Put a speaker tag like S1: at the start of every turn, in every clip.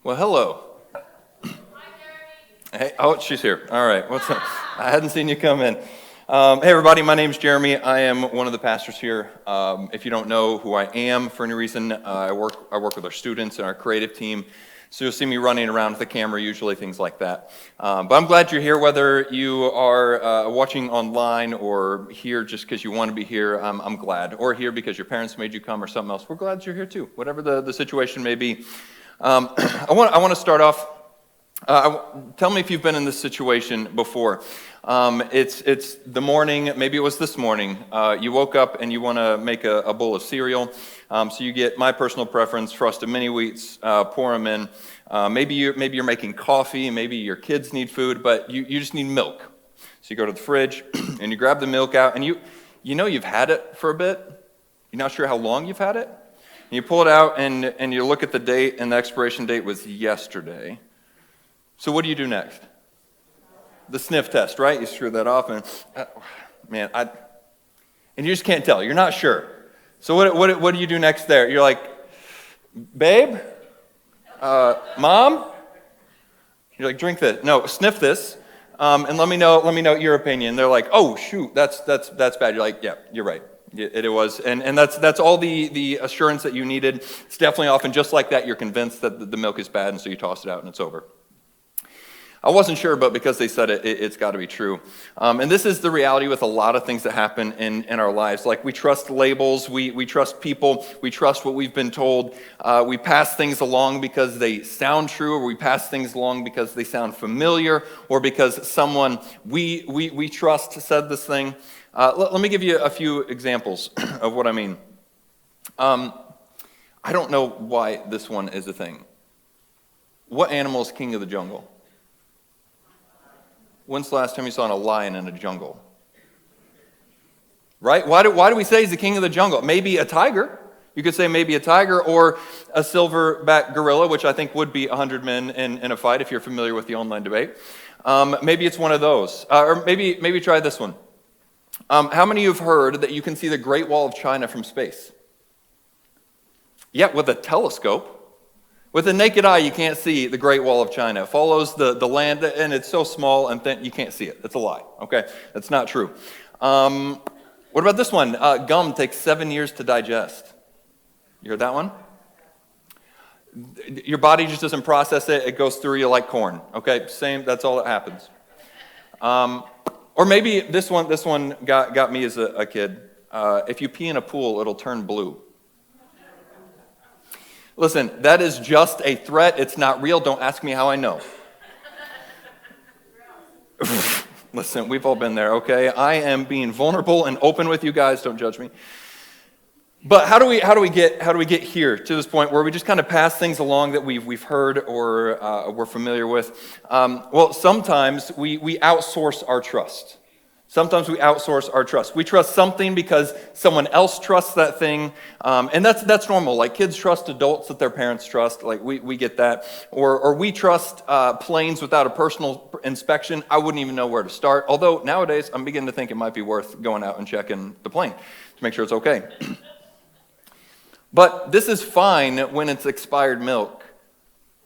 S1: Well, hello. Hey, oh, she's here. All right. What's up? I hadn't seen you come in. Hey, everybody. My name's Jeremy. I am one of the pastors here. If you don't know who I am for any reason, I work with our students and our creative team. So you'll see me running around with the camera, usually things like that. But I'm glad you're here, whether you are watching online or here just because you want to be here. I'm glad, or here because your parents made you come or something else. We're glad you're here too, whatever the situation may be. I want to start off. Tell me if you've been in this situation before. It's the morning, maybe it was this morning. You woke up and you want to make a bowl of cereal. So you get my personal preference, frosted mini wheats, pour them in. Maybe you're making coffee, maybe your kids need food, but you just need milk. So you go to the fridge and you grab the milk out, and you know you've had it for a bit. You're not sure how long you've had it. And you pull it out and you look at the date, and the expiration date was yesterday. So what do you do next? The sniff test, right? You screw that off, and and you just can't tell. You're not sure. So what do you do next there? You're like, babe, mom. You're like, drink this. No, sniff this, and let me know your opinion. They're like, oh shoot, that's bad. You're like, yeah, you're right. It was, and that's all the assurance that you needed. It's definitely often just like that. You're convinced that the milk is bad, and so you toss it out, and it's over. I wasn't sure, but because they said it's got to be true. And this is the reality with a lot of things that happen in our lives. Like, we trust labels, we trust people, we trust what we've been told. We pass things along because they sound true, or we pass things along because they sound familiar, or because someone we trust said this thing. Let me give you a few examples of what I mean. I don't know why this one is a thing. What animal is king of the jungle? When's the last time you saw a lion in a jungle? Right? Why do we say he's the king of the jungle? Maybe a tiger. You could say maybe a tiger, or a silverback gorilla, which I think would be 100 men in a fight if you're familiar with the online debate. Maybe it's one of those. Or maybe try this one. How many of you have heard that you can see the Great Wall of China from space? Yeah, with a telescope. With the naked eye, you can't see the Great Wall of China. It follows the land, and it's so small and thin, you can't see it. It's a lie, okay? That's not true. What about this one? Gum takes 7 years to digest. You heard that one? Your body just doesn't process it. It goes through you like corn, okay? Same, that's all that happens. Or maybe this one got me as a kid. If you pee in a pool, it'll turn blue. Listen, that is just a threat. It's not real. Don't ask me how I know. Listen, we've all been there, okay? I am being vulnerable and open with you guys. Don't judge me. But how do we get here to this point where we just kind of pass things along that we've heard or we're familiar with? Well, sometimes we outsource our trust. Sometimes we outsource our trust. We trust something because someone else trusts that thing, and that's normal. Like, kids trust adults that their parents trust. Like, we get that. Or we trust planes without a personal inspection. I wouldn't even know where to start. Although nowadays I'm beginning to think it might be worth going out and checking the plane to make sure it's okay. But this is fine when it's expired milk.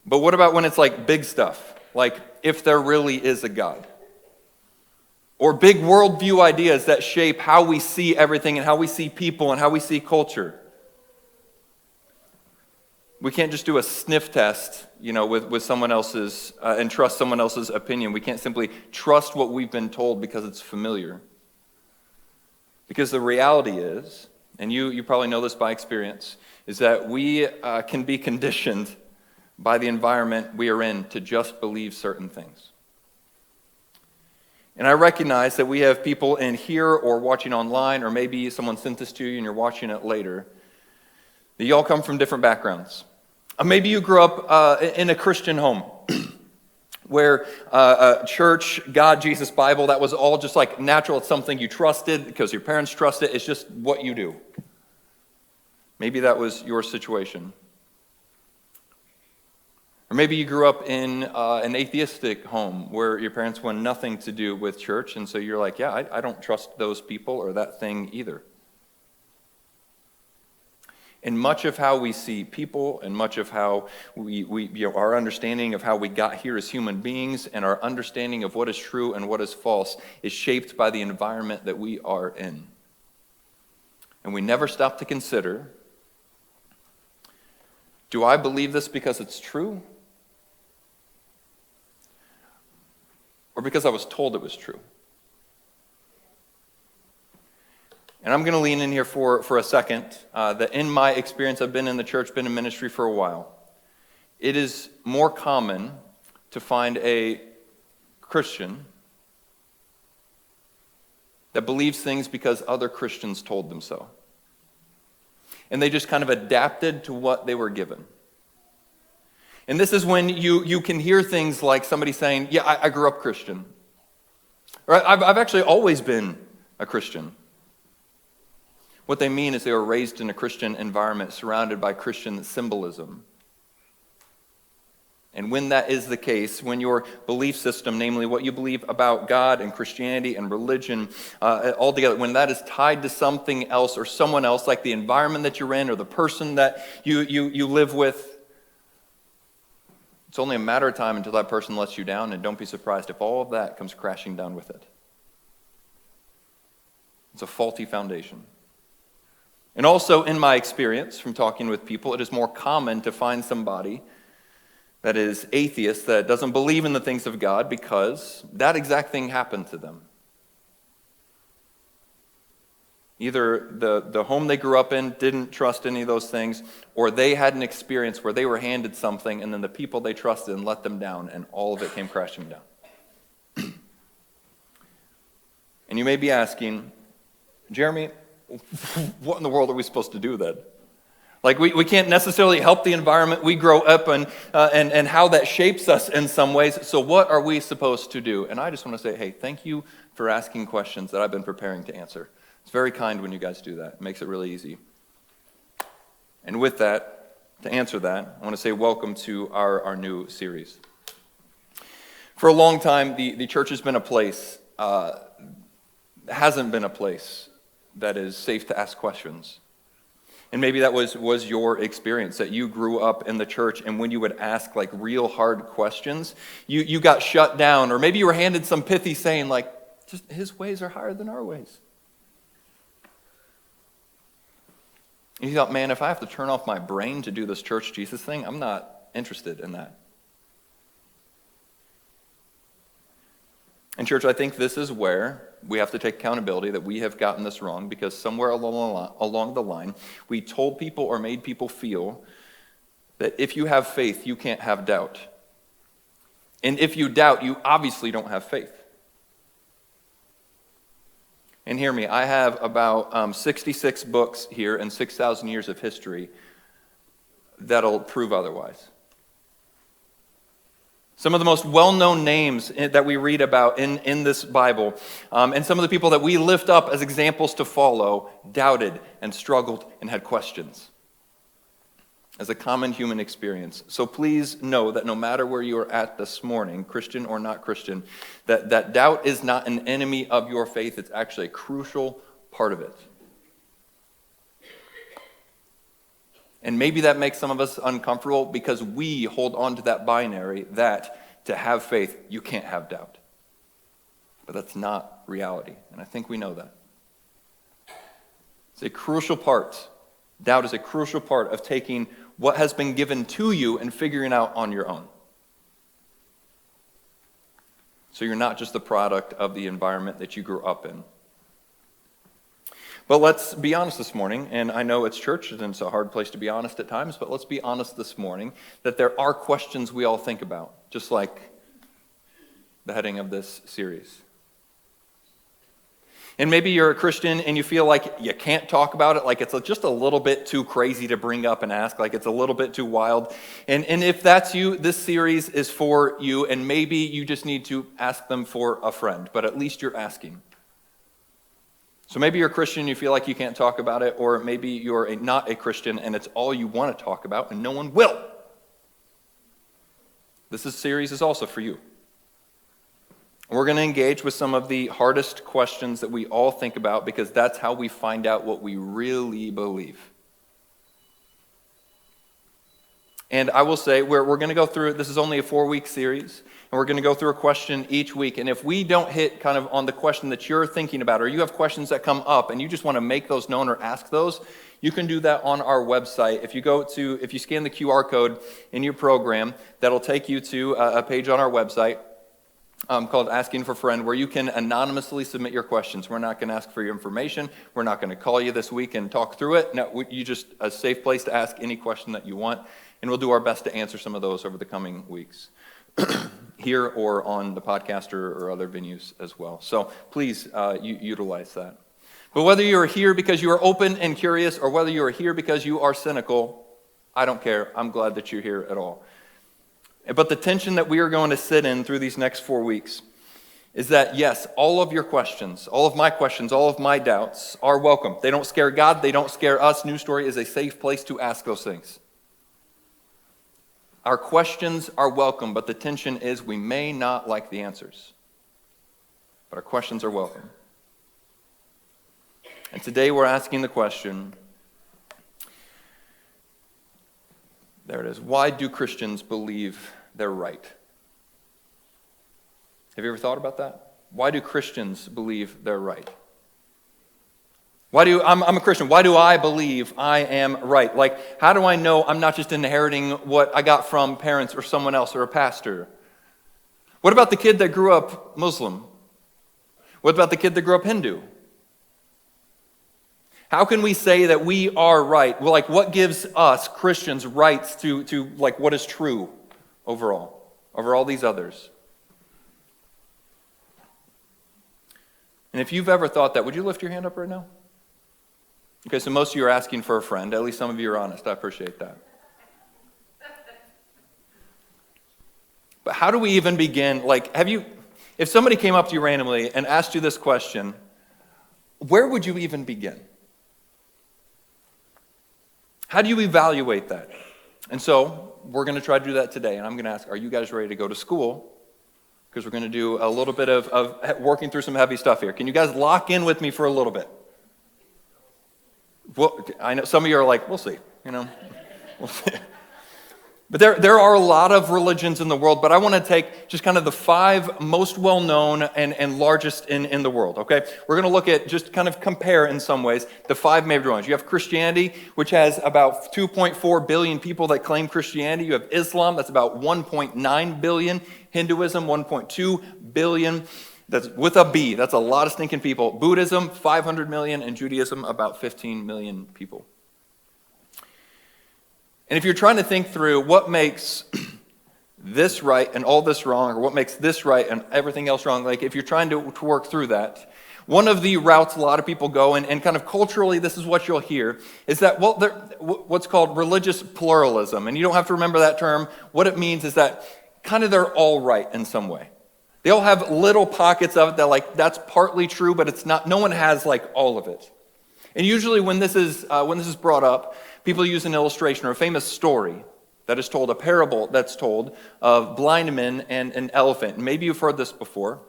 S1: But what about when it's like big stuff? Like, if there really is a God? Or big worldview ideas that shape how we see everything and how we see people and how we see culture. We can't just do a sniff test, with someone else's and trust someone else's opinion. We can't simply trust what we've been told because it's familiar. Because the reality is, and you probably know this by experience, is that we can be conditioned by the environment we are in to just believe certain things. And I recognize that we have people in here or watching online, or maybe someone sent this to you and you're watching it later, that you all come from different backgrounds. Maybe you grew up in a Christian home where church, God, Jesus, Bible, that was all just like natural. It's something you trusted because your parents trusted. It's just what you do. Maybe that was your situation. Or maybe you grew up in an atheistic home where your parents want nothing to do with church, and so you're like, yeah, I don't trust those people or that thing either. And much of how we see people and much of how our understanding of how we got here as human beings and our understanding of what is true and what is false is shaped by the environment that we are in. And we never stop to consider, do I believe this because it's true? Or because I was told it was true? And I'm going to lean in here for a second, that in my experience, I've been in the church, been in ministry for a while. It is more common to find a Christian that believes things because other Christians told them so. And they just kind of adapted to what they were given. And this is when you can hear things like somebody saying, yeah, I grew up Christian. Or I've actually always been a Christian. What they mean is they were raised in a Christian environment surrounded by Christian symbolism. And when that is the case, when your belief system, namely what you believe about God and Christianity and religion altogether, when that is tied to something else or someone else, like the environment that you're in or the person that you live with, it's only a matter of time until that person lets you down, and don't be surprised if all of that comes crashing down with it. It's a faulty foundation. And also, in my experience from talking with people, it is more common to find somebody that is atheist, that doesn't believe in the things of God because that exact thing happened to them. Either the home they grew up in didn't trust any of those things, or they had an experience where they were handed something and then the people they trusted and let them down, and all of it came crashing down. And you may be asking, Jeremy, what in the world are we supposed to do then? Like, we can't necessarily help the environment we grow up in and how that shapes us in some ways. So what are we supposed to do? And I just want to say, hey, thank you for asking questions that I've been preparing to answer. It's very kind when you guys do that. It makes it really easy. And with that, to answer that, I want to say welcome to our new series. For a long time, the church has been a place, hasn't been a place that is safe to ask questions. And maybe that was your experience, that you grew up in the church, and when you would ask like real hard questions, you got shut down, or maybe you were handed some pithy saying like, just his ways are higher than our ways. And you thought, man, if I have to turn off my brain to do this church Jesus thing, I'm not interested in that. And church, I think this is where we have to take accountability that we have gotten this wrong, because somewhere along the line, we told people or made people feel that if you have faith, you can't have doubt. And if you doubt, you obviously don't have faith. And hear me, I have about 66 books here and 6,000 years of history that'll prove otherwise. Some of the most well-known names that we read about in this Bible, and some of the people that we lift up as examples to follow, doubted and struggled and had questions as a common human experience. So please know that no matter where you are at this morning, Christian or not Christian, that doubt is not an enemy of your faith. It's actually a crucial part of it. And maybe that makes some of us uncomfortable because we hold on to that binary that to have faith, you can't have doubt. But that's not reality, and I think we know that. It's a crucial part. Doubt is a crucial part of taking what has been given to you and figuring out on your own. So you're not just the product of the environment that you grew up in. But let's be honest this morning, and I know it's church, and it's a hard place to be honest at times, but let's be honest this morning that there are questions we all think about, just like the heading of this series. And maybe you're a Christian and you feel like you can't talk about it, like it's just a little bit too crazy to bring up and ask, like it's a little bit too wild. And if that's you, this series is for you, and maybe you just need to ask them for a friend, but at least you're asking. So maybe you're a Christian and you feel like you can't talk about it, or maybe you're not a Christian and it's all you want to talk about and no one will. This series is also for you. We're going to engage with some of the hardest questions that we all think about, because that's how we find out what we really believe. And I will say, we're going to go through, this is only a 4-week series, and we're going to go through a question each week. And if we don't hit kind of on the question that you're thinking about, or you have questions that come up and you just want to make those known or ask those, you can do that on our website. If you scan the QR code in your program, that'll take you to a page on our website called Asking for a Friend, where you can anonymously submit your questions. We're not going to ask for your information. We're not going to call you this week and talk through it. No, you just a safe place to ask any question that you want, and we'll do our best to answer some of those over the coming weeks, here or on the podcast or other venues as well. So please utilize that. But whether you are here because you are open and curious, or whether you are here because you are cynical, I don't care. I'm glad that you're here at all. But the tension that we are going to sit in through these next 4 weeks is that, yes, all of your questions, all of my questions, all of my doubts are welcome. They don't scare God. They don't scare us. New Story is a safe place to ask those things. Our questions are welcome, but the tension is we may not like the answers. But our questions are welcome. And today we're asking the question, there it is, why do Christians believe they're right? Have you ever thought about that? Why do Christians believe they're right? I'm a Christian. Why do I believe I am right? Like, how do I know I'm not just inheriting what I got from parents or someone else or a pastor? What about the kid that grew up Muslim? What about the kid that grew up Hindu? How can we say that we are right? Well, like, what gives us Christians rights to like what is true overall, over all these others? And if you've ever thought that, would you lift your hand up right now? Okay, so most of you are asking for a friend. At least some of you are honest. I appreciate that. But how do we even begin? Like, if somebody came up to you randomly and asked you this question, where would you even begin? How do you evaluate that? And so we're going to try to do that today. And I'm going to ask, are you guys ready to go to school? Because we're going to do a little bit of working through some heavy stuff here. Can you guys lock in with me for a little bit? Well, I know some of you are like, we'll see. We'll see. But there are a lot of religions in the world, but I want to take just kind of the 5 most well-known and largest in the world, okay? We're going to look at, just kind of compare in some ways, the 5 major ones. You have Christianity, which has about 2.4 billion people that claim Christianity. You have Islam, that's about 1.9 billion. Hinduism, 1.2 billion. That's with a B. That's a lot of stinking people. Buddhism, 500 million, and Judaism, about 15 million people. And if you're trying to think through what makes this right and all this wrong, or what makes this right and everything else wrong, like if you're trying to work through that, one of the routes a lot of people go, and kind of culturally this is what you'll hear, is that, well, what's called religious pluralism. And you don't have to remember that term. What it means is that kind of they're all right in some way. They all have little pockets of it that, like, that's partly true, but it's not, no one has like all of it. And usually when this is brought up, people use an illustration or a famous story that is told, a parable that's told of blind men and an elephant. And maybe you've heard this before,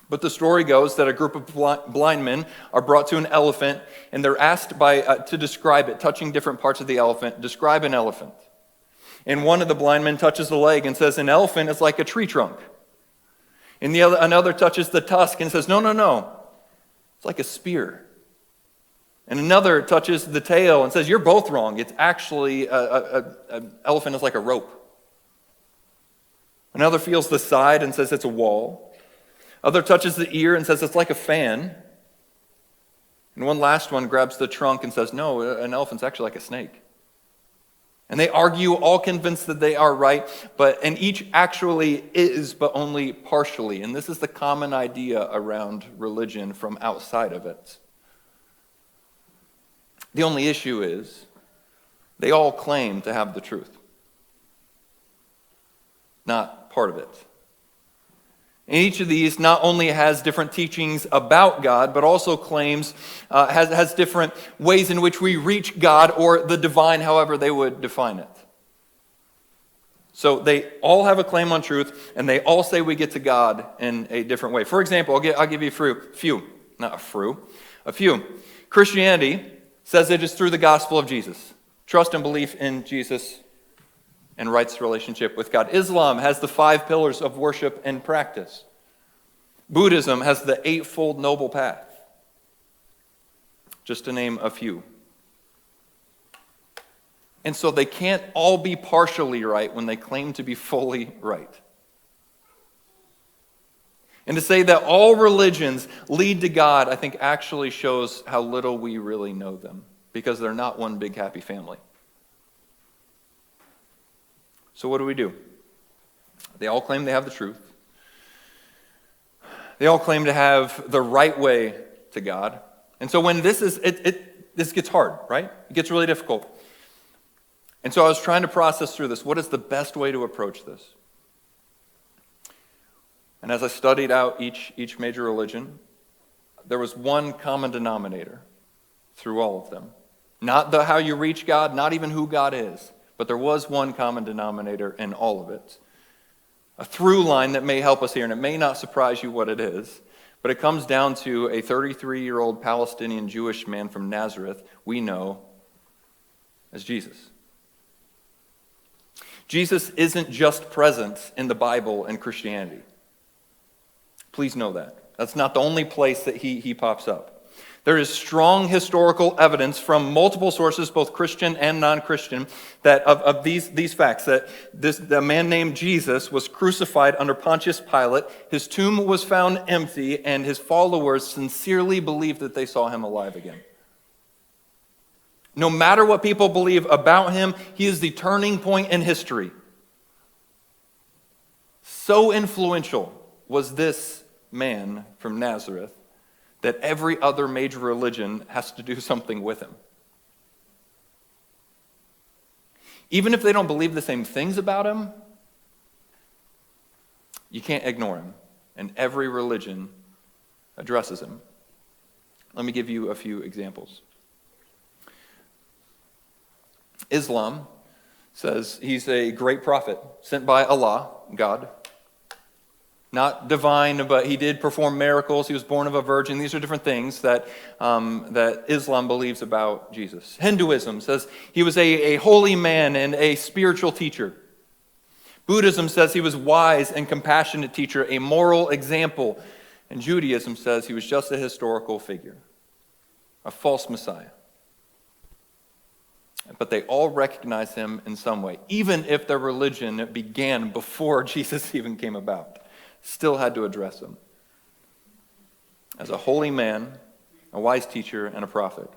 S1: but the story goes that a group of blind men are brought to an elephant, and they're asked to describe it, touching different parts of the elephant. Describe an elephant. And one of the blind men touches the leg and says, an elephant is like a tree trunk. And another touches the tusk and says, no, it's like a spear. And another touches the tail and says, you're both wrong. It's actually, an elephant is like a rope. Another feels the side and says it's a wall. Other touches the ear and says it's like a fan. And one last one grabs the trunk and says, no, an elephant's actually like a snake. And they argue, all convinced that they are right, and each actually is, but only partially. And this is the common idea around religion from outside of it. The only issue is they all claim to have the truth, not part of it. And each of these not only has different teachings about God, but also claims, has different ways in which we reach God or the divine, however they would define it. So they all have a claim on truth, and they all say we get to God in a different way. For example, I'll give you a few. Christianity says it is through the gospel of Jesus. Trust and belief in Jesus and right relationship with God. Islam has the 5 pillars of worship and practice. Buddhism has the 8-fold noble path, just to name a few. And so they can't all be partially right when they claim to be fully right. And to say that all religions lead to God, I think actually shows how little we really know them, because they're not one big happy family. So what do? They all claim they have the truth. They all claim to have the right way to God. And so when this gets hard, right? It gets really difficult. And so I was trying to process through this. What is the best way to approach this? And as I studied out each major religion, there was one common denominator through all of them. Not how you reach God, not even who God is, but there was one common denominator in all of it. A through line that may help us here, and it may not surprise you what it is, but it comes down to a 33-year-old Palestinian Jewish man from Nazareth we know as Jesus. Jesus isn't just present in the Bible and Christianity. Please know that. That's not the only place that he pops up. There is strong historical evidence from multiple sources, both Christian and non-Christian, that of these facts, that the man named Jesus was crucified under Pontius Pilate, his tomb was found empty, and his followers sincerely believed that they saw him alive again. No matter what people believe about him, he is the turning point in history. So influential was this man from Nazareth that every other major religion has to do something with him. Even if they don't believe the same things about him, you can't ignore him. And every religion addresses him. Let me give you a few examples. Islam says he's a great prophet sent by Allah, God. Not divine, but he did perform miracles. He was born of a virgin. These are different things that Islam believes about Jesus. Hinduism says he was a holy man and a spiritual teacher. Buddhism says he was wise and compassionate teacher, a moral example. And Judaism says he was just a historical figure, a false Messiah. But they all recognize him in some way, even if their religion began before Jesus even came about. Still had to address him as a holy man, a wise teacher, and a prophet.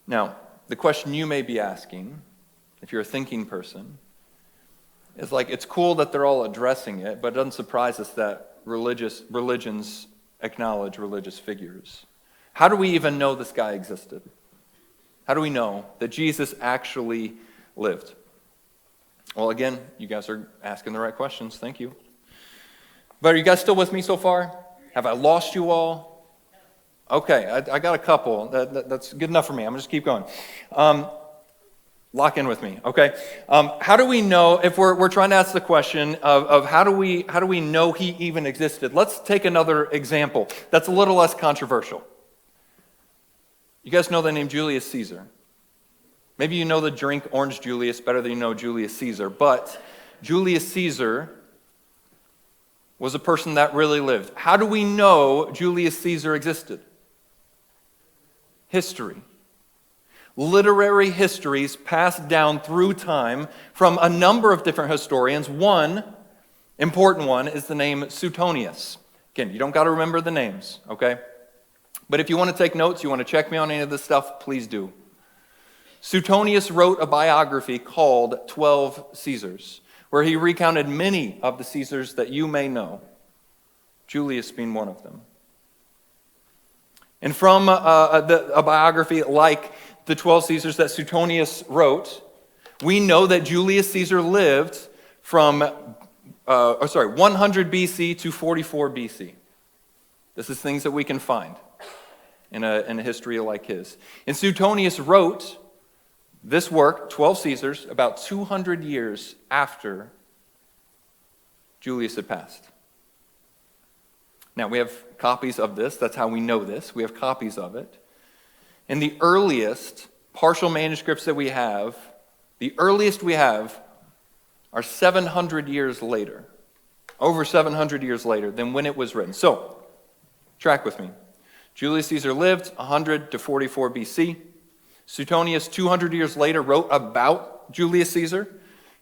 S1: Now, the question you may be asking, if you're a thinking person, is like, it's cool that they're all addressing it, but it doesn't surprise us that religions acknowledge religious figures. How do we even know this guy existed? How do we know that Jesus actually lived? Well, again, you guys are asking the right questions. Thank you. But are you guys still with me so far? Have I lost you all? Okay, I got a couple. That's good enough for me. I'm going to just keep going. Lock in with me, okay? How do we know, if we're trying to ask the question of how do we know he even existed? Let's take another example that's a little less controversial. You guys know the name Julius Caesar. Maybe you know the drink Orange Julius better than you know Julius Caesar, but Julius Caesar was a person that really lived. How do we know Julius Caesar existed? History. Literary histories passed down through time from a number of different historians. One important one is the name Suetonius. Again, you don't got to remember the names, okay? But if you want to take notes, you want to check me on any of this stuff, please do. Suetonius wrote a biography called 12 Caesars, where he recounted many of the Caesars that you may know, Julius being one of them. And from a biography like the 12 Caesars that Suetonius wrote, we know that Julius Caesar lived from 100 BC to 44 BC. This is things that we can find in a history like his. And Suetonius wrote this work, 12 Caesars, about 200 years after Julius had passed. Now, we have copies of this. That's how we know this. We have copies of it. And the earliest partial manuscripts that we have The earliest we have are 700 years later, over 700 years later than when it was written. So, track with me. Julius Caesar lived 100 to 44 BC. Suetonius, 200 years later, wrote about Julius Caesar,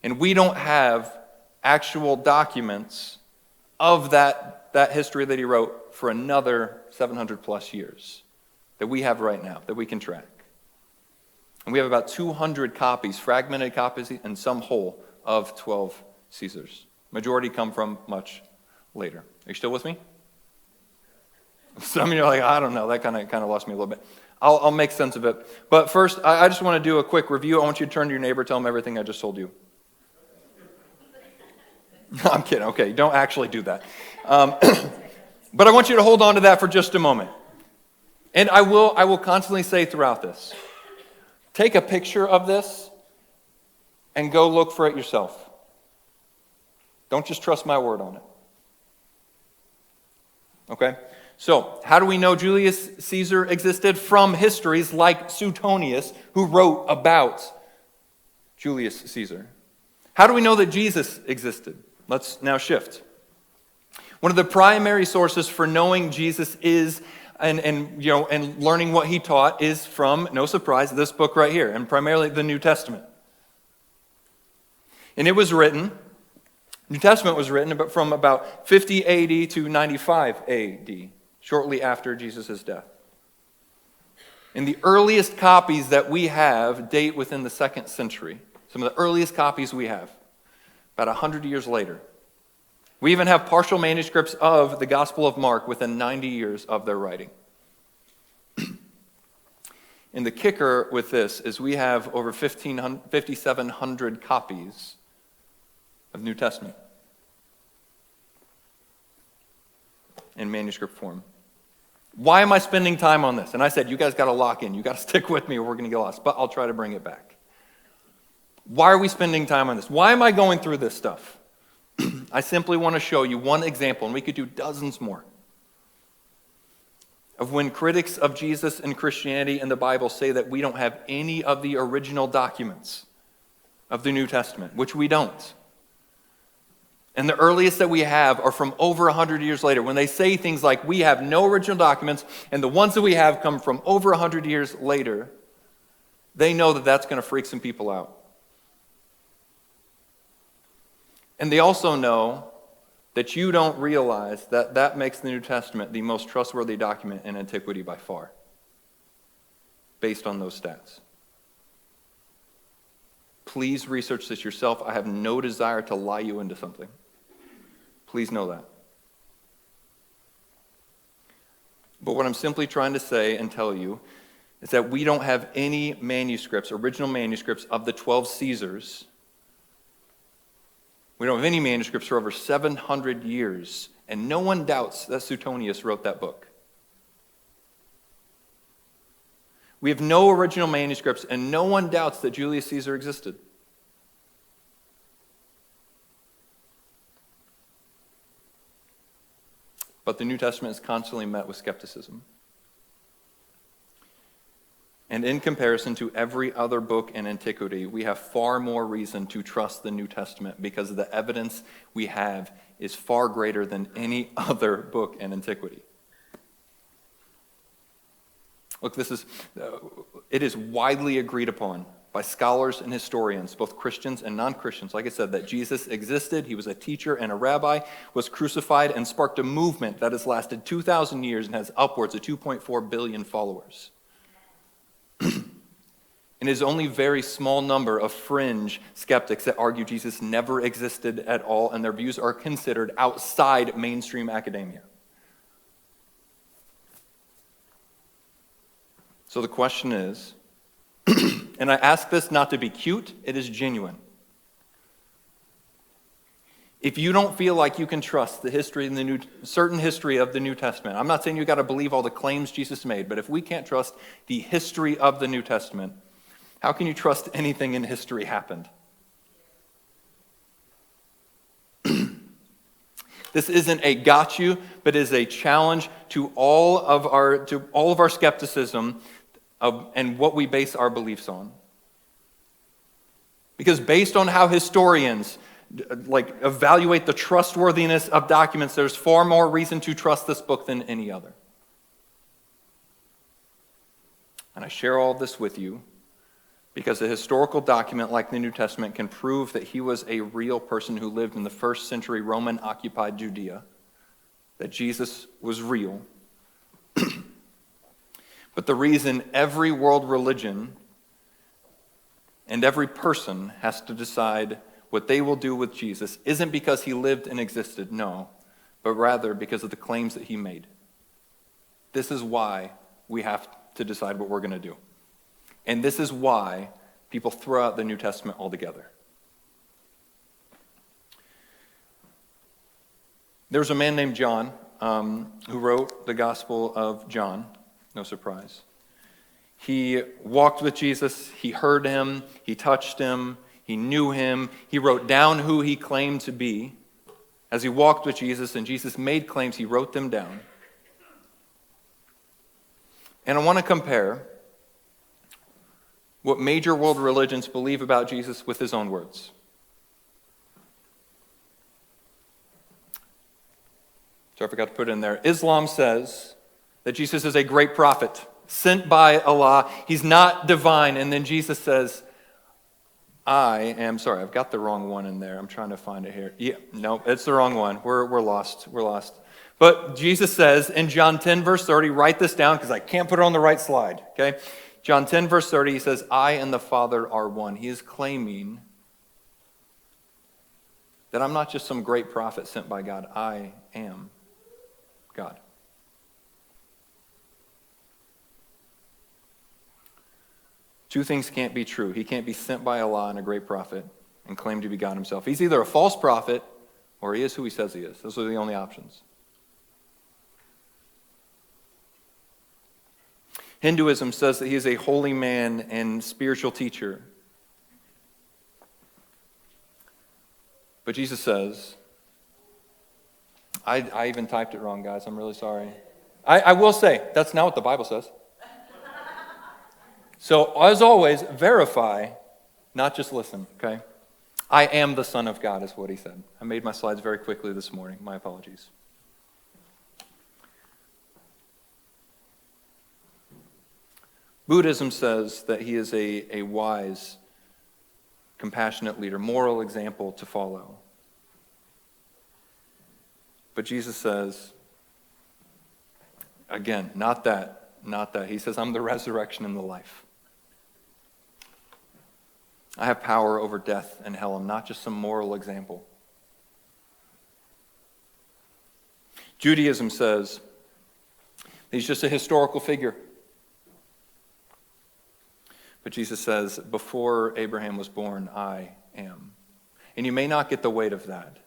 S1: and we don't have actual documents of that history that he wrote for another 700 plus years that we have right now, that we can track. And we have about 200 copies, fragmented copies, and some whole, of 12 Caesars. Majority come from much later. Are you still with me? Some of you are like, I don't know, that kind of lost me a little bit. I'll make sense of it. But first, I just want to do a quick review. I want you to turn to your neighbor, tell him everything I just told you. I'm kidding. Okay, don't actually do that. But I want you to hold on to that for just a moment. And I will constantly say throughout this, take a picture of this and go look for it yourself. Don't just trust my word on it. Okay? So, how do we know Julius Caesar existed? From histories like Suetonius, who wrote about Julius Caesar. How do we know that Jesus existed? Let's now shift. One of the primary sources for knowing Jesus is and learning what he taught is from, no surprise, this book right here, and primarily the New Testament. And it was written, New Testament was written from about 50 AD to 95 AD, shortly after Jesus' death. And the earliest copies that we have date within the 2nd century. Some of the earliest copies we have, about 100 years later. We even have partial manuscripts of the Gospel of Mark within 90 years of their writing. And the kicker with this is we have over 5,700 copies of New Testament in manuscript form. Why am I spending time on this? And I said, you guys got to lock in. You got to stick with me or we're going to get lost. But I'll try to bring it back. Why are we spending time on this? Why am I going through this stuff? I simply want to show you one example, and we could do dozens more, of when critics of Jesus and Christianity and the Bible say that we don't have any of the original documents of the New Testament, which we don't. And the earliest that we have are from over 100 years later, when they say things like, we have no original documents, and the ones that we have come from over 100 years later, they know that that's going to freak some people out. And they also know that you don't realize that that makes the New Testament the most trustworthy document in antiquity by far, based on those stats. Please research this yourself. I have no desire to lie you into something. Please know that. But what I'm simply trying to say and tell you is that we don't have any manuscripts, original manuscripts of the 12 Caesars. We don't have any manuscripts for over 700 years, and no one doubts that Suetonius wrote that book. We have no original manuscripts, and no one doubts that Julius Caesar existed. But the New Testament is constantly met with skepticism. And in comparison to every other book in antiquity, we have far more reason to trust the New Testament because the evidence we have is far greater than any other book in antiquity. Look, it is widely agreed upon by scholars and historians, both Christians and non-Christians, like I said, that Jesus existed, he was a teacher and a rabbi, was crucified, and sparked a movement that has lasted 2,000 years and has upwards of 2.4 billion followers. And it is only a very small number of fringe skeptics that argue Jesus never existed at all, and their views are considered outside mainstream academia. So the question is, and I ask this not to be cute, it is genuine. If you don't feel like you can trust the history in certain history of the New Testament, I'm not saying you got to believe all the claims Jesus made, but if we can't trust the history of the New Testament, how can you trust anything in history happened? This isn't a got you, but is a challenge to all of our skepticism and what we base our beliefs on. Because based on how historians evaluate the trustworthiness of documents, there's far more reason to trust this book than any other. And I share all this with you because a historical document like the New Testament can prove that he was a real person who lived in the first century Roman-occupied Judea, that Jesus was real. But the reason every world religion and every person has to decide what they will do with Jesus isn't because he lived and existed, no, but rather because of the claims that he made. This is why we have to decide what we're going to do. And this is why people throw out the New Testament altogether. There's a man named John who wrote the Gospel of John. No surprise. He walked with Jesus. He heard him. He touched him. He knew him. He wrote down who he claimed to be. As he walked with Jesus and Jesus made claims, he wrote them down. And I want to compare what major world religions believe about Jesus with his own words. So I forgot to put it in there. Islam says that Jesus is a great prophet, sent by Allah. He's not divine. And then Jesus says, sorry, I've got the wrong one in there. I'm trying to find it here. Yeah, no, it's the wrong one. We're lost. We're lost. But Jesus says in John 10, verse 30, write this down because I can't put it on the right slide, okay? John 10, verse 30, he says, I and the Father are one. He is claiming that I'm not just some great prophet sent by God. I am God. Two things can't be true. He can't be sent by Allah and a great prophet and claim to be God himself. He's either a false prophet or he is who he says he is. Those are the only options. Hinduism says that he is a holy man and spiritual teacher. But Jesus says, I even typed it wrong, guys. I'm really sorry. I will say, that's not what the Bible says. So, as always, verify, not just listen, okay? I am the Son of God is what he said. I made my slides very quickly this morning. My apologies. Buddhism says that he is a wise, compassionate leader, moral example to follow. But Jesus says, again, not that. He says, I'm the resurrection and the life. I have power over death and hell. I'm not just some moral example. Judaism says he's just a historical figure. But Jesus says, before Abraham was born, I am. And you may not get the weight of that.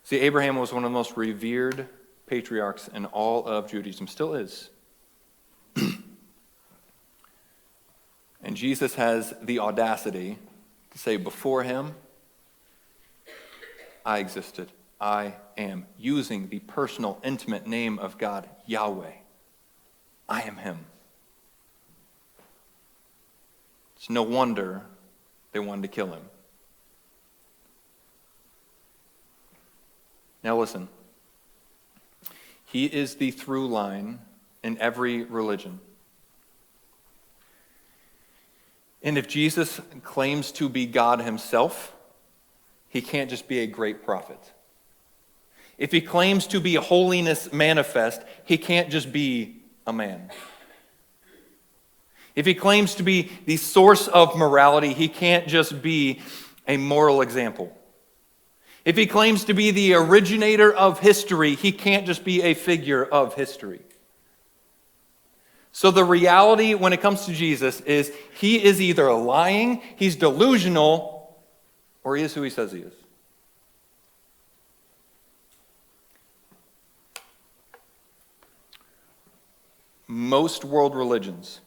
S1: See, Abraham was one of the most revered patriarchs in all of Judaism, still is. And Jesus has the audacity to say, before him, I existed. I am. Using the personal, intimate name of God, Yahweh. I am him. It's no wonder they wanted to kill him. Now listen. He is the through line in every religion. And if Jesus claims to be God himself, he can't just be a great prophet. If he claims to be a holiness manifest, he can't just be a man. If he claims to be the source of morality, he can't just be a moral example. If he claims to be the originator of history, he can't just be a figure of history. So the reality when it comes to Jesus is he is either lying, he's delusional, or he is who he says he is. Most world religions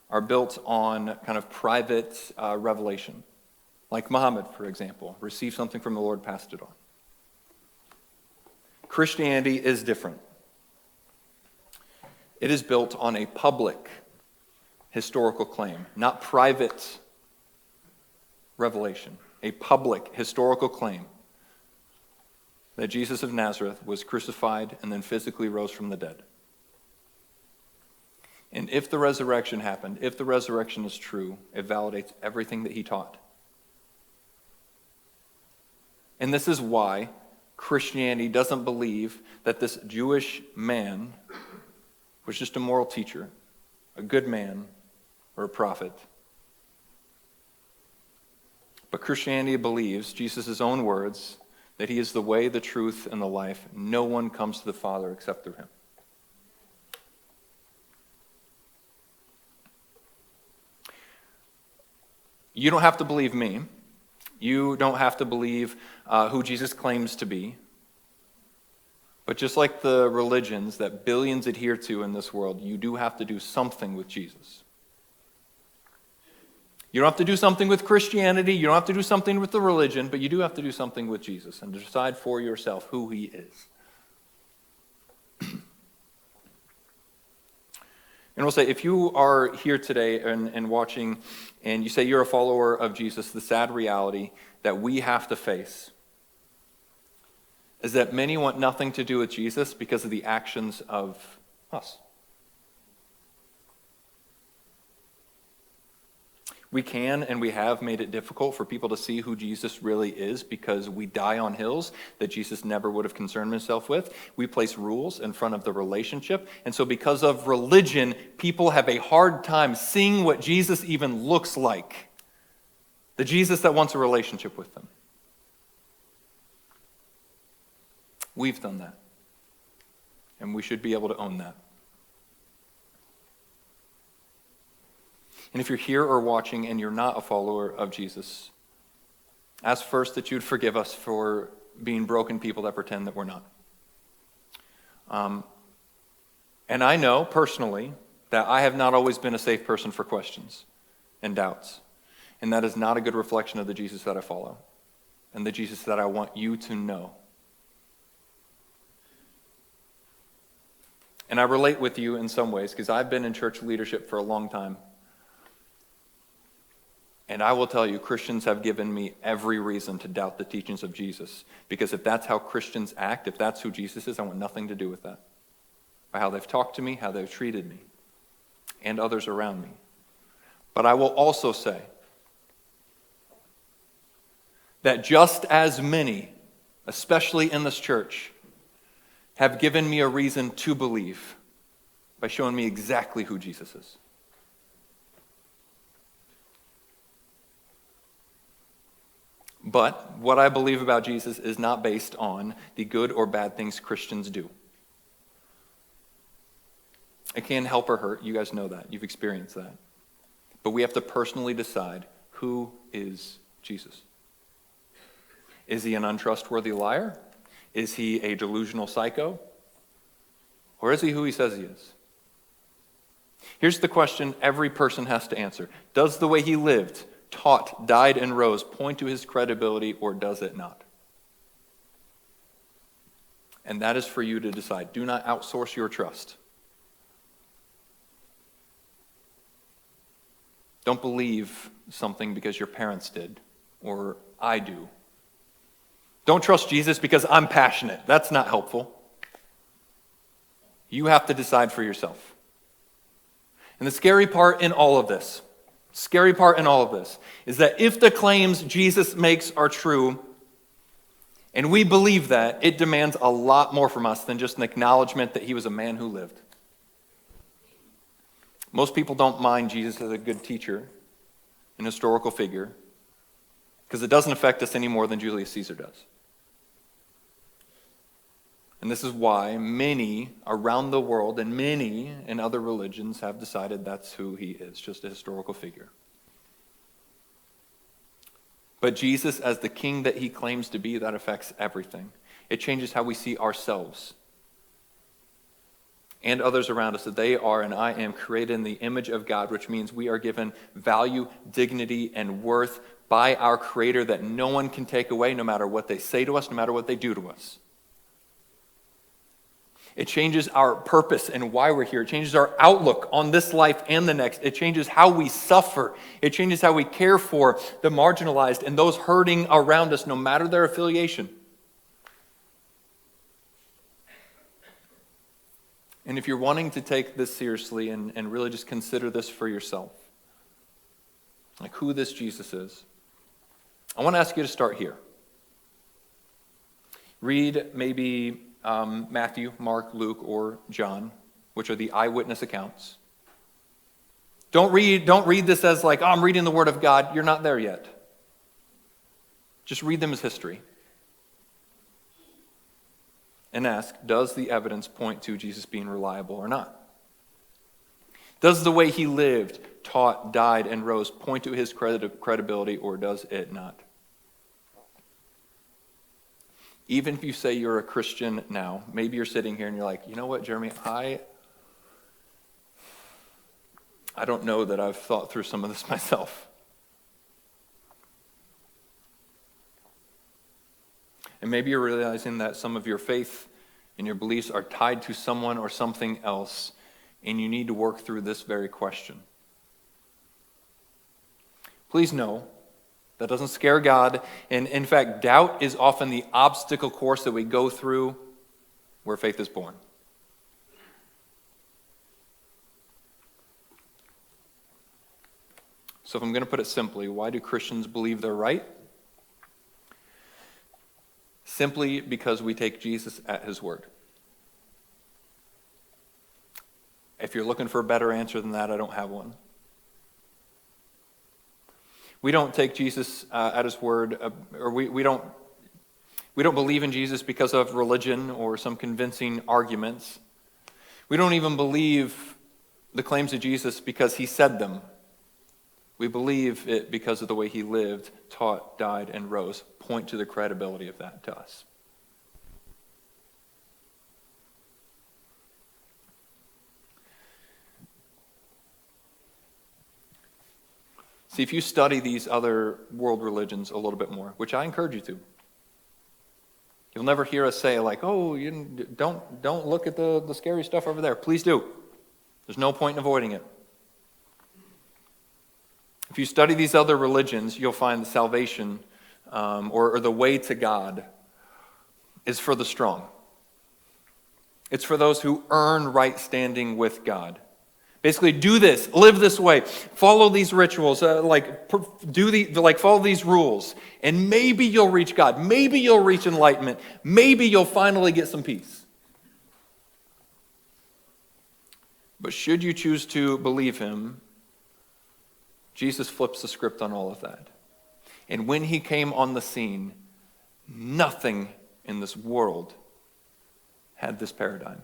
S1: are built on kind of private revelation. Like Muhammad, for example, received something from the Lord, passed it on. Christianity is different. It is built on a public historical claim, not private revelation, a public historical claim that Jesus of Nazareth was crucified and then physically rose from the dead. And if the resurrection happened, if the resurrection is true, it validates everything that he taught. And this is why Christianity doesn't believe that this Jewish man was just a moral teacher, a good man, or a prophet. But Christianity believes, Jesus' own words, that he is the way, the truth, and the life. No one comes to the Father except through him. You don't have to believe me. You don't have to believe who Jesus claims to be. But just like the religions that billions adhere to in this world, you do have to do something with Jesus. You don't have to do something with Christianity, you don't have to do something with the religion, but you do have to do something with Jesus and decide for yourself who he is. And we'll say, if you are here today and watching, and you say you're a follower of Jesus, the sad reality that we have to face is that many want nothing to do with Jesus because of the actions of us. We can and we have made it difficult for people to see who Jesus really is because we die on hills that Jesus never would have concerned himself with. We place rules in front of the relationship. And so because of religion, people have a hard time seeing what Jesus even looks like. The Jesus that wants a relationship with them. We've done that. And we should be able to own that. And if you're here or watching and you're not a follower of Jesus, ask first that you'd forgive us for being broken people that pretend that we're not. And I know personally that I have not always been a safe person for questions and doubts. And that is not a good reflection of the Jesus that I follow and the Jesus that I want you to know. And I relate with you in some ways because I've been in church leadership for a long time. And I will tell you, Christians have given me every reason to doubt the teachings of Jesus. Because if that's how Christians act, if that's who Jesus is, I want nothing to do with that. By how they've talked to me, how they've treated me, and others around me. But I will also say that just as many, especially in this church, have given me a reason to believe by showing me exactly who Jesus is. But what I believe about Jesus is not based on the good or bad things Christians do. It can help or hurt. You guys know that. You've experienced that. But we have to personally decide, who is Jesus? Is he an untrustworthy liar? Is he a delusional psycho? Or is he who he says he is? Here's the question every person has to answer. Does the way he lived, taught, died, and rose point to his credibility, or does it not? And that is for you to decide. Do not outsource your trust. Don't believe something because your parents did, or I do. Don't trust Jesus because I'm passionate. That's not helpful. You have to decide for yourself. And the scary part in all of this, is that if the claims Jesus makes are true, and we believe that, it demands a lot more from us than just an acknowledgement that he was a man who lived. Most people don't mind Jesus as a good teacher, an historical figure, because it doesn't affect us any more than Julius Caesar does. And this is why many around the world and many in other religions have decided that's who he is, just a historical figure. But Jesus, as the king that he claims to be, that affects everything. It changes how we see ourselves and others around us, that they are and I am created in the image of God, which means we are given value, dignity, and worth by our Creator that no one can take away, no matter what they say to us, no matter what they do to us. It changes our purpose and why we're here. It changes our outlook on this life and the next. It changes how we suffer. It changes how we care for the marginalized and those hurting around us, no matter their affiliation. And if you're wanting to take this seriously and really just consider this for yourself, like who this Jesus is, I want to ask you to start here. Read maybe Matthew, Mark, Luke, or John, which are the eyewitness accounts. Don't read this as like, oh, I'm reading the Word of God. You're not there yet. Just read them as history. And ask, does the evidence point to Jesus being reliable or not? Does the way he lived, taught, died, and rose point to his credibility, or does it not? Even if you say you're a Christian now, maybe you're sitting here and you're like, you know what, Jeremy, I don't know that I've thought through some of this myself. And maybe you're realizing that some of your faith and your beliefs are tied to someone or something else, and you need to work through this very question. Please know that doesn't scare God. And in fact, doubt is often the obstacle course that we go through where faith is born. So if I'm going to put it simply, why do Christians believe they're right? Simply because we take Jesus at his word. If you're looking for a better answer than that, I don't have one. We don't take Jesus at his word, or we don't believe in Jesus because of religion or some convincing arguments. We don't even believe the claims of Jesus because he said them. We believe it because of the way he lived, taught, died, and rose. Point to the credibility of that to us. See, if you study these other world religions a little bit more, which I encourage you to, you'll never hear us say like, oh, don't look at the scary stuff over there. Please do. There's no point in avoiding it. If you study these other religions, you'll find the salvation or the way to God is for the strong. It's for those who earn right standing with God. Basically, do this, live this way, follow these rituals, follow these rules, and maybe you'll reach God. Maybe you'll reach enlightenment. Maybe you'll finally get some peace. But should you choose to believe him, Jesus flips the script on all of that. And when he came on the scene, nothing in this world had this paradigm.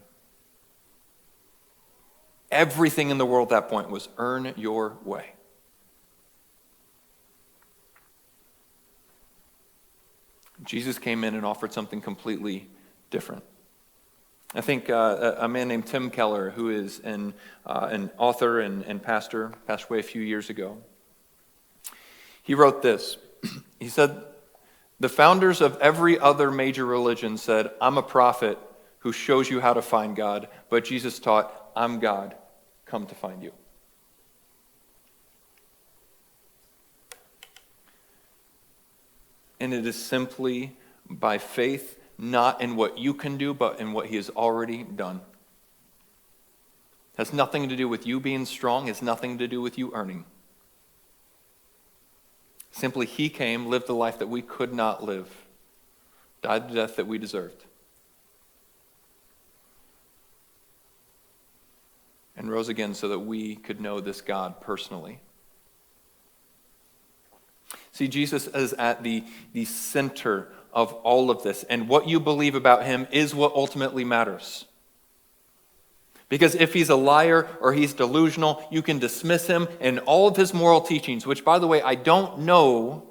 S1: Everything in the world at that point was earn your way. Jesus came in and offered something completely different. I think a man named Tim Keller, who is an author and pastor, passed away a few years ago. He wrote this. He said, the founders of every other major religion said, I'm a prophet who shows you how to find God. But Jesus taught, I'm God, come to find you. And it is simply by faith, not in what you can do, but in what he has already done. It has nothing to do with you being strong. It has nothing to do with you earning. Simply, he came, lived the life that we could not live, died the death that we deserved, and rose again so that we could know this God personally. See, Jesus is at the center of all of this, and what you believe about him is what ultimately matters. Because if he's a liar or he's delusional, you can dismiss him and all of his moral teachings, which, by the way, I don't know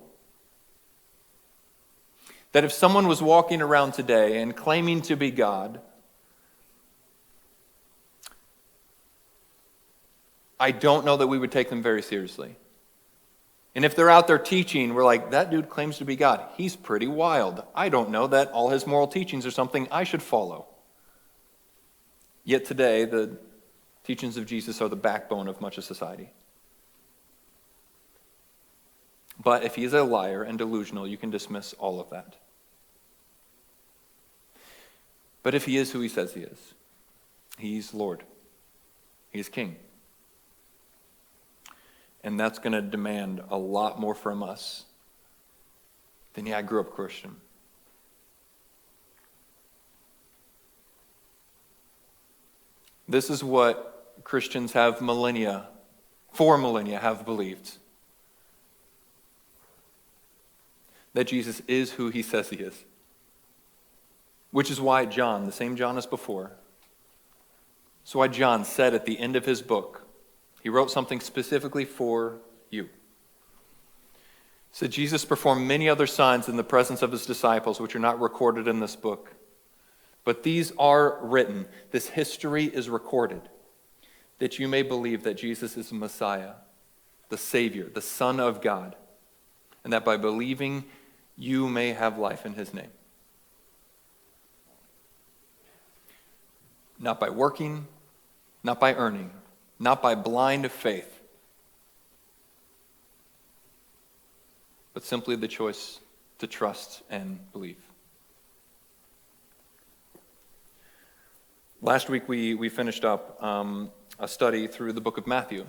S1: that if someone was walking around today and claiming to be God, I don't know that we would take them very seriously. And if they're out there teaching, we're like, that dude claims to be God. He's pretty wild. I don't know that all his moral teachings are something I should follow. Yet today, the teachings of Jesus are the backbone of much of society. But if he is a liar and delusional, you can dismiss all of that. But if he is who he says he is, he's Lord, he's King. And that's going to demand a lot more from us than, I grew up Christian. This is what Christians have for millennia have believed. That Jesus is who he says he is. Which is why John, the same John as before, so why John said at the end of his book, he wrote something specifically for you. He said, Jesus performed many other signs in the presence of his disciples, which are not recorded in this book. But these are written. This history is recorded, that you may believe that Jesus is the Messiah, the Savior, the Son of God, and that by believing you may have life in his name. Not by working, not by earning, not by blind faith, but simply the choice to trust and believe. Last week we finished up a study through the book of Matthew.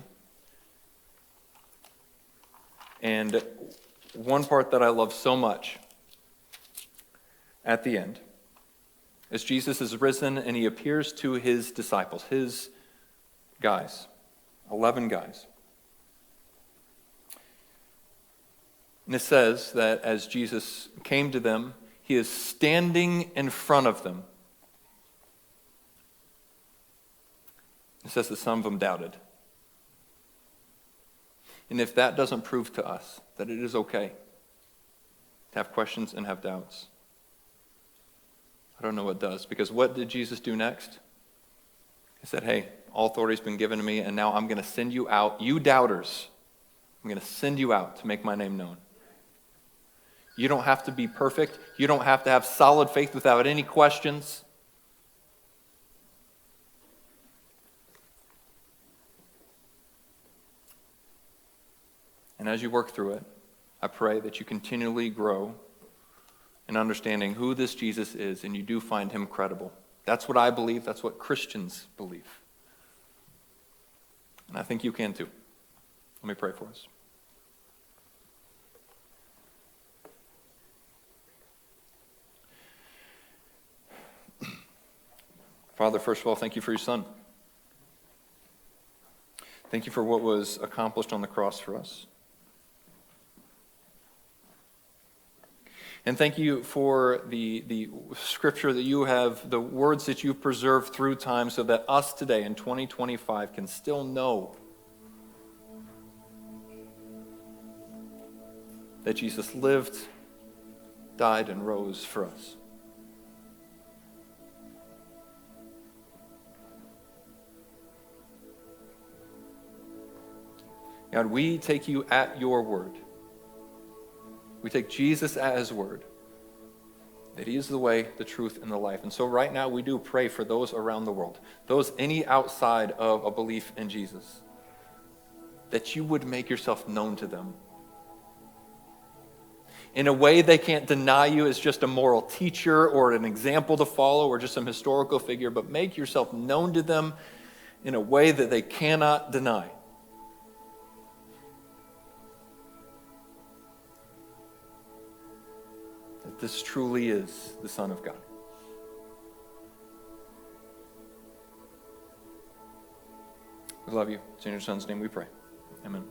S1: And one part that I love so much at the end is Jesus is risen and he appears to his disciples, his guys, 11 guys. And it says that as Jesus came to them, he is standing in front of them. It says that some of them doubted. And if that doesn't prove to us that it is okay to have questions and have doubts, I don't know what does. Because what did Jesus do next? He said, hey, all authority has been given to me, and now I'm going to send you out, you doubters. I'm going to send you out to make my name known. You don't have to be perfect. You don't have to have solid faith without any questions. And as you work through it, I pray that you continually grow in understanding who this Jesus is, and you do find him credible. That's what I believe. That's what Christians believe. And I think you can too. Let me pray for us. Father, first of all, thank you for your Son. Thank you for what was accomplished on the cross for us. And thank you for the scripture that you have, the words that you've preserved through time so that us today in 2025 can still know that Jesus lived, died, and rose for us. God, we take you at your word. We take Jesus at his word, that he is the way, the truth, and the life. And so right now we do pray for those around the world, those any outside of a belief in Jesus, that you would make yourself known to them. In a way they can't deny you as just a moral teacher or an example to follow or just some historical figure, but make yourself known to them in a way that they cannot deny. That this truly is the Son of God. We love you. It's in your Son's name we pray. Amen.